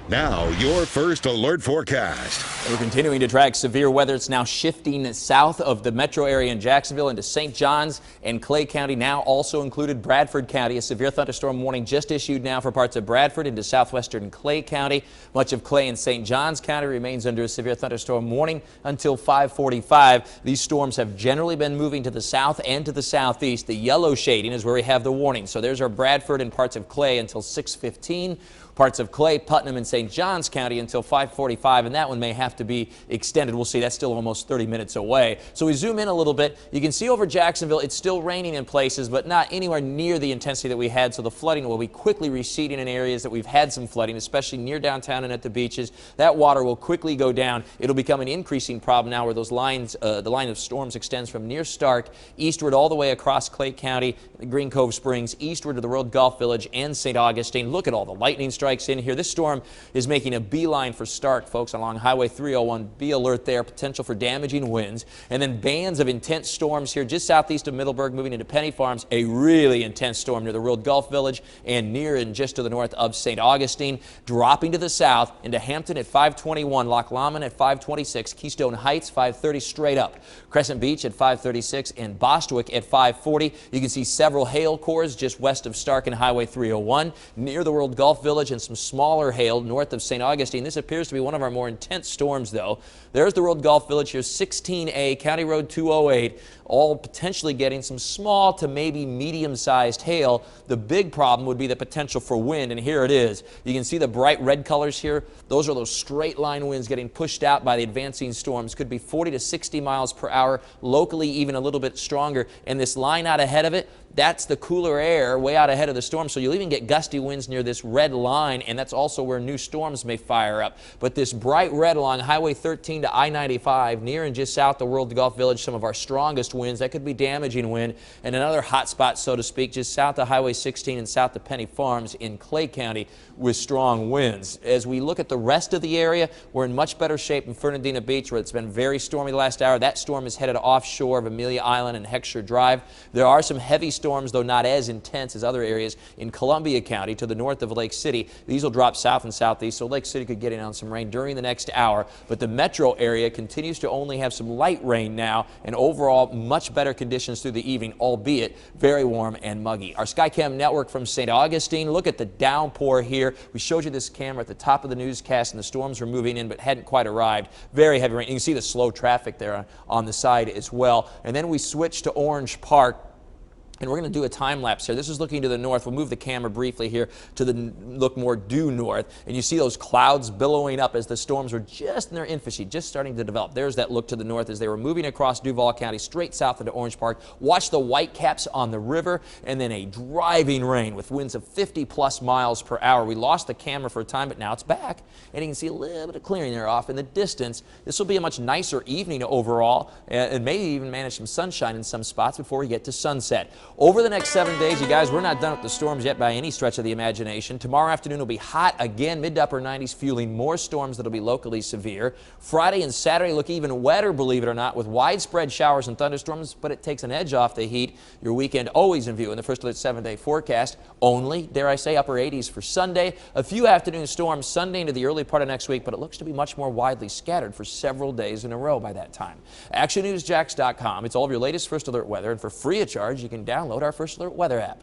Now, your first alert forecast. We're continuing to track severe weather. It's now shifting south of the metro area in Jacksonville into St. Johns and Clay County. Now also included Bradford County. A severe thunderstorm warning just issued now for parts of Bradford into southwestern Clay County. Much of Clay and St. Johns County remains under a severe thunderstorm warning until 5:45. These storms have generally been moving to the south and to the southeast. The yellow shading is where we have the warning. So there's our Bradford and parts of Clay until 6:15. Parts of Clay, Putnam, and St. Johns County until 5:45, and that one may have to be extended. We'll see. That's still almost 30 minutes away. So we zoom in a little bit. You can see over Jacksonville, it's still raining in places, but not anywhere near the intensity that we had. So the flooding will be quickly receding in areas that we've had some flooding, especially near downtown and at the beaches. That water will quickly go down. It'll become an increasing problem now where those lines, the line of storms extends from near Stark eastward all the way across Clay County, Green Cove Springs, eastward to the World Golf Village and St. Augustine. Look at all the lightning strikes in here. This storm is making a beeline for Stark, folks, along Highway 301. Be alert there. Potential for damaging winds. And then bands of intense storms here just southeast of Middleburg, moving into Penny Farms. A really intense storm near the World Golf Village and near and just to the north of St. Augustine. Dropping to the south into Hampton at 521, Loch Lomond at 526, Keystone Heights 530 straight up, Crescent Beach at 536, and Bostwick at 540. You can see several hail cores just west of Stark and Highway 301 near the World Golf Village, and some smaller hail north of St. Augustine. This appears to be one of our more intense storms, though. There's the World Golf Village here, 16A, County Road 208, all potentially getting some small to maybe medium-sized hail. The big problem would be the potential for wind, and here it is. You can see the bright red colors here. Those are those straight line winds getting pushed out by the advancing storms. Could be 40 to 60 miles per hour, locally even a little bit stronger. And this line out ahead of it, that's the cooler air way out ahead of the storm. So you'll even get gusty winds near this red line, and that's also where new storms may fire up. But this bright red along Highway 13 to I-95, near and just south of World Golf Village, some of our strongest winds. That could be damaging wind. And another hot spot, so to speak, just south of Highway 16 and south of Penny Farms in Clay County with strong winds. As we look at the rest of the area, we're in much better shape in Fernandina Beach, where it's been very stormy the last hour. That storm is headed offshore of Amelia Island and Heckscher Drive. There are some heavy storms, though not as intense as other areas in Columbia County to the north of Lake City. These will drop south and southeast, so Lake City could get in on some rain during the next hour. But the metro area continues to only have some light rain now, and overall much better conditions through the evening, albeit very warm and muggy. Our Skycam network from St. Augustine. Look at the downpour here. We showed you this camera at the top of the newscast, and the storms were moving in but hadn't quite arrived. Very heavy rain. You can see the slow traffic there on the side as well. And then we switch to Orange Park. And we're going to do a time lapse here. This is looking to the north. We'll move the camera briefly here to look more due north. And you see those clouds billowing up as the storms were just in their infancy, just starting to develop. There's that look to the north as they were moving across Duval County, straight south into Orange Park. Watch the white caps on the river, and then a driving rain with winds of 50+ miles per hour. We lost the camera for a time, but now it's back. And you can see a little bit of clearing there off in the distance. This will be a much nicer evening overall, and maybe even manage some sunshine in some spots before we get to sunset. Over the next 7 days, you guys, we're not done with the storms yet by any stretch of the imagination. Tomorrow afternoon will be hot again, mid to upper 90s, fueling more storms that will be locally severe. Friday and Saturday look even wetter, believe it or not, with widespread showers and thunderstorms, but it takes an edge off the heat. Your weekend always in view in the First Alert 7-day forecast. Only, dare I say, upper 80s for Sunday. A few afternoon storms Sunday into the early part of next week, but it looks to be much more widely scattered for several days in a row by that time. ActionNewsJax.com. It's all of your latest First Alert weather, and for free of charge, you can download our First Alert weather app.